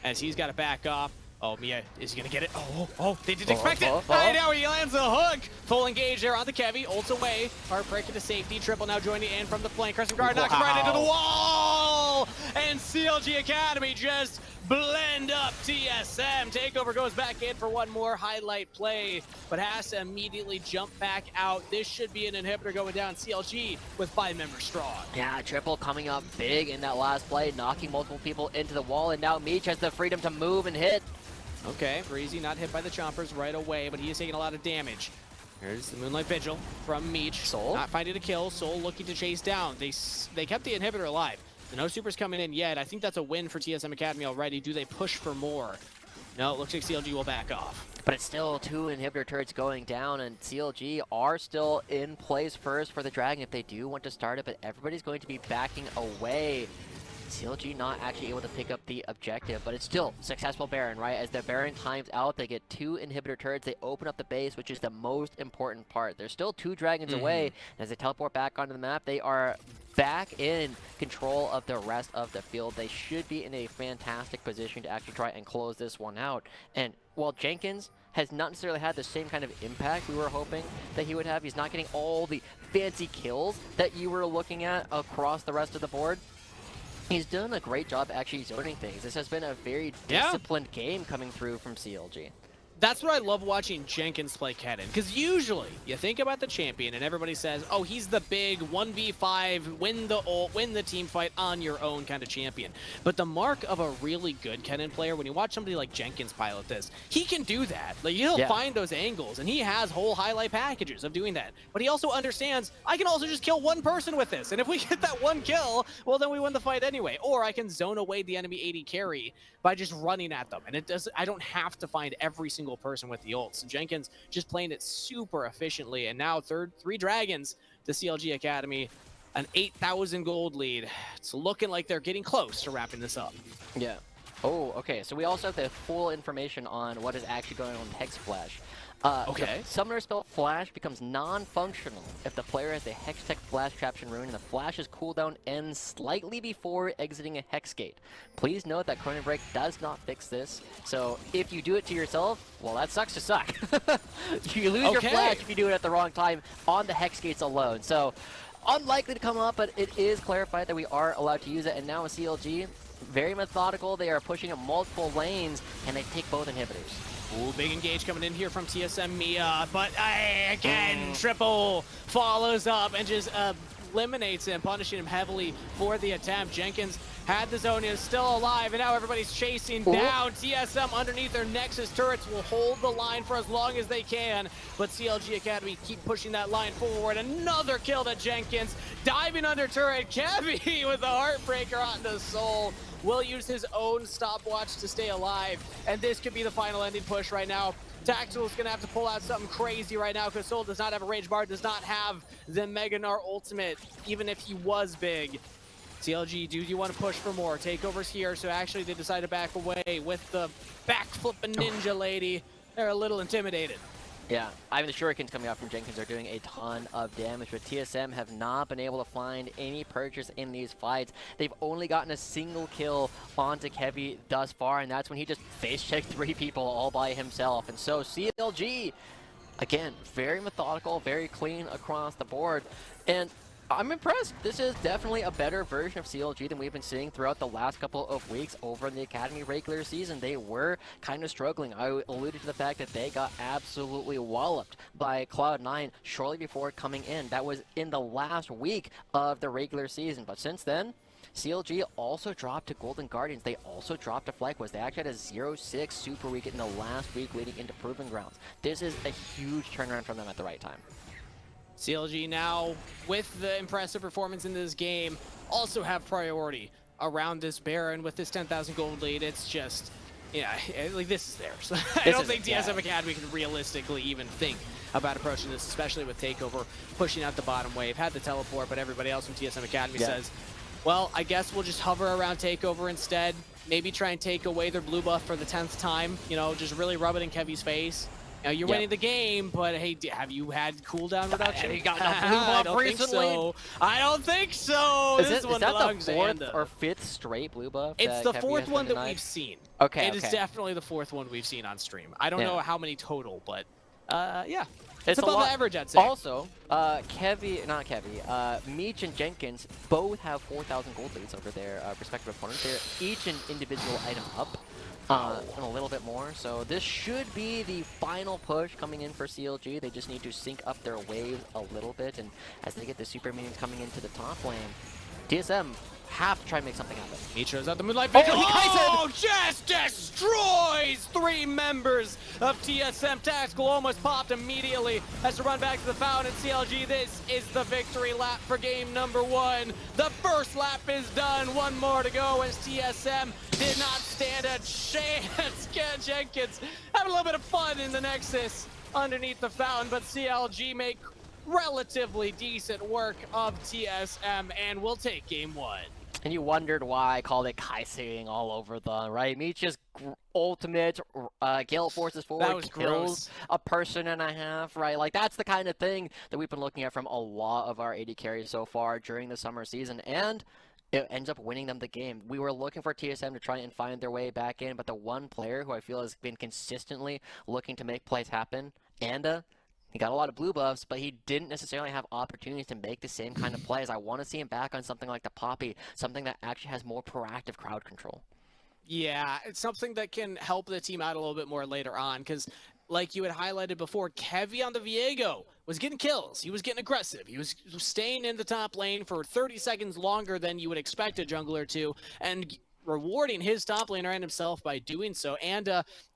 As he's got to back off. Oh, Mia, is he going to get it? Oh, they didn't expect it. Hey, now he lands a hook. Full engage there on the Kevy. Ults away. Heartbreak into safety. Triple now joining in from the flank. Crescent Guard knocks him right into the wall. And CLG Academy just blend up TSM. Takeover goes back in for one more highlight play, but has to immediately jump back out. This should be an inhibitor going down. CLG with 5 members strong. Yeah, Triple coming up big in that last play, knocking multiple people into the wall, and now Meech has the freedom to move and hit. Okay, Breezy not hit by the chompers right away, but he is taking a lot of damage. Here's the Moonlight Vigil from Meech. Soul? Not finding a kill. Soul looking to chase down. They kept the inhibitor alive. No supers coming in yet. I think that's a win for TSM Academy already. Do they push for more? No, it looks like CLG will back off. But it's still 2 inhibitor turrets going down, and CLG are still in place first for the Dragon if they do want to start it, but everybody's going to be backing away. CLG not actually able to pick up the objective, but it's still successful Baron, right? As the Baron times out, they get 2 inhibitor turrets, they open up the base, which is the most important part. There's still 2 dragons away, and as they teleport back onto the map, they are back in control of the rest of the field. They should be in a fantastic position to actually try and close this one out. And while Jenkins has not necessarily had the same kind of impact we were hoping that he would have, he's not getting all the fancy kills that you were looking at across the rest of the board. He's done a great job actually zoning things. This has been a very disciplined game coming through from CLG. That's what I love watching Jenkins play Kennen, because usually you think about the champion and everybody says, oh, he's the big 1v5, win the ult, win the team fight on your own kind of champion. But the mark of a really good Kennen player, when you watch somebody like Jenkins pilot this, he can do that. Like, he'll find those angles, and he has whole highlight packages of doing that. But he also understands, I can also just kill one person with this, and if we get that one kill, well, then we win the fight anyway. Or I can zone away the enemy AD carry by just running at them, and it does. I don't have to find every single person with the ult. So Jenkins just playing it super efficiently, and now 3 dragons to CLG Academy, an 8,000 gold lead. It's looking like they're getting close to wrapping this up. Yeah. Oh, okay. So we also have the full information on what is actually going on with Hex Flash. Okay. The summoner spell Flash becomes non-functional if the player has a Hextech Flash Traption rune and the Flash's cooldown ends slightly before exiting a Hex Gate. Please note that Chrono Break does not fix this, so if you do it to yourself, well, that sucks to suck. You lose your Flash if you do it at the wrong time on the Hex Gates alone. So, unlikely to come up, but it is clarified that we are allowed to use it, and now with CLG, very methodical. They are pushing up multiple lanes, and they take both inhibitors. Ooh, big engage coming in here from TSMA, but again, Triple follows up and just eliminates him, punishing him heavily for the attempt. Jenkins had the zone, is still alive, and now everybody's chasing down. TSM underneath their Nexus turrets will hold the line for as long as they can, but CLG Academy keep pushing that line forward. Another kill to Jenkins, diving under turret. Kevy with the Heartbreaker on the soul. Will use his own stopwatch to stay alive, and this could be the final ending push right now. Tactil's gonna have to pull out something crazy right now because Soul does not have a rage bar, does not have the Mega Gnar ultimate, even if he was big. CLG, do you want to push for more? Takeover's here, so actually they decide to back away with the backflipping ninja lady. They're a little intimidated. Yeah, I mean, the shurikens coming out from Jenkins are doing a ton of damage, but TSM have not been able to find any purchase in these fights. They've only gotten a single kill onto Kevy thus far, and that's when he just face-checked 3 people all by himself. And so CLG, again, very methodical, very clean across the board, and I'm impressed. This is definitely a better version of CLG than we've been seeing throughout the last couple of weeks over in the Academy regular season. They were kind of struggling. I alluded to the fact that they got absolutely walloped by Cloud9 shortly before coming in. That was in the last week of the regular season. But since then, CLG also dropped to Golden Guardians. They also dropped to FlyQuest. They actually had a 0-6 super week in the last week leading into Proving Grounds. This is a huge turnaround from them at the right time. CLG now, with the impressive performance in this game, also have priority around this Baron with this 10,000 gold lead. It's just, yeah, like this is theirs. I don't think TSM Academy can realistically even think about approaching this, especially with Takeover pushing out the bottom wave. Had the teleport, but everybody else from TSM Academy says, well, I guess we'll just hover around Takeover instead. Maybe try and take away their blue buff for the 10th time. You know, just really rub it in Kevy's face. Now, you're winning the game, but hey, have you had cooldown reduction? You got no blue buff recently? I don't think so. Is that the 4th or 5th straight blue buff? It's the 4th one that we've seen. Okay, It is definitely the 4th one we've seen on stream. I don't know how many total, but yeah. It's above average, I'd say. Also, Meech and Jenkins both have 4,000 gold leads over their respective opponents. They're each an individual item up. And a little bit more, so this should be the final push coming in for CLG. They just need to sync up their waves a little bit, and as they get the super minions coming into the top lane, TSM have to try and make something happen. He shows out the Moonlight Vigil. Oh, just destroys 3 members of TSM. Tactical almost popped immediately. Has to run back to the fountain. CLG, this is the victory lap for game number 1. The first lap is done. 1 more to go as TSM did not stand a chance. Jenkins having a little bit of fun in the Nexus underneath the fountain, but CLG make relatively decent work of TSM, and we'll take game 1. And you wondered why I called it Kai-Sing all over the, right? Meech just ultimate Gale forces forward, kills a person and a half, right? Like, that's the kind of thing that we've been looking at from a lot of our AD carries so far during the summer season, and it ends up winning them the game. We were looking for TSM to try and find their way back in, but the one player who I feel has been consistently looking to make plays happen, Anda, he got a lot of blue buffs, but he didn't necessarily have opportunities to make the same kind of plays. I want to see him back on something like the Poppy, something that actually has more proactive crowd control. Yeah, it's something that can help the team out a little bit more later on, because like you had highlighted before, Kevy on the Viego was getting kills. He was getting aggressive. He was staying in the top lane for 30 seconds longer than you would expect a jungler to, and rewarding his top laner and himself by doing so. And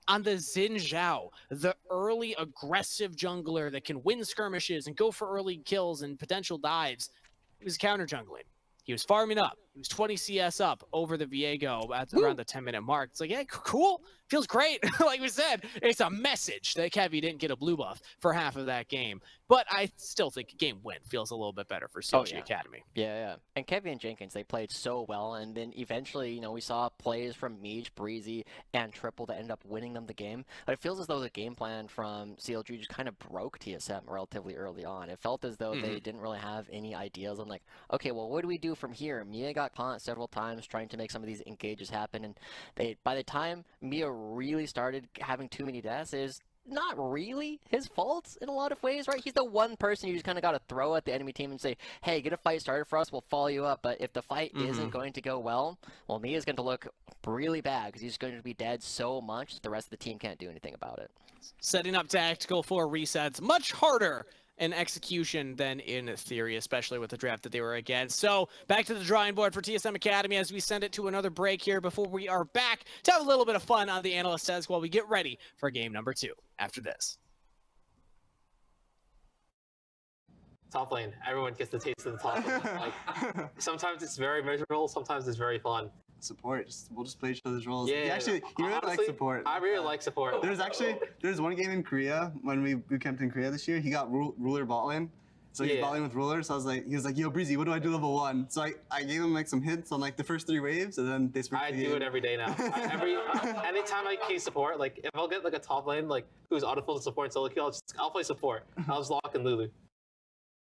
on the Xin Zhao, the early aggressive jungler that can win skirmishes and go for early kills and potential dives, he was counter jungling. He was farming up. He was 20 CS up over the Viego at around the 10-minute mark. It's like, yeah, cool. Feels great. Like we said, it's a message that Kevy didn't get a blue buff for half of that game. But I still think a game win feels a little bit better for CLG Academy. Yeah. And Kevy and Jenkins, they played so well. And then eventually, you know, we saw plays from Meech, Breezy, and Triple that ended up winning them the game. But it feels as though the game plan from CLG just kind of broke TSM relatively early on. It felt as though they didn't really have any ideas on, like, okay, well, what do we do from here? Mia got caught several times trying to make some of these engages happen. And by the time Mia really started having too many deaths, is not really his fault in a lot of ways, right? He's the one person you just kind of got to throw at the enemy team and say, hey, get a fight started for us, we'll follow you up. But if the fight isn't going to go well, Mia's going to look really bad because he's going to be dead so much that the rest of the team can't do anything about it. Setting up tactical for resets, much harder in execution than in theory, especially with the draft that they were against. So back to the drawing board for TSM Academy as we send it to another break here before we are back to have a little bit of fun on the analyst desk while we get ready for game number 2 after this. Top lane, everyone gets the taste of the top lane. Like, sometimes it's very miserable, sometimes it's very fun. Support, we'll just play each other's roles. Yeah, He really likes support. I really like support. There's one game in Korea when we boot camped in Korea this year. He got ruler bot lane, so he's bot lane with ruler. So he was like, yo Breezy, what do I do level 1? So I gave him like some hints on like the first 3 waves, and then they switched. I do it every day now. Anytime I key support, like if I'll get like a top lane like who's autofill support and solo kill, I'll play support. I'll just lock in Lulu.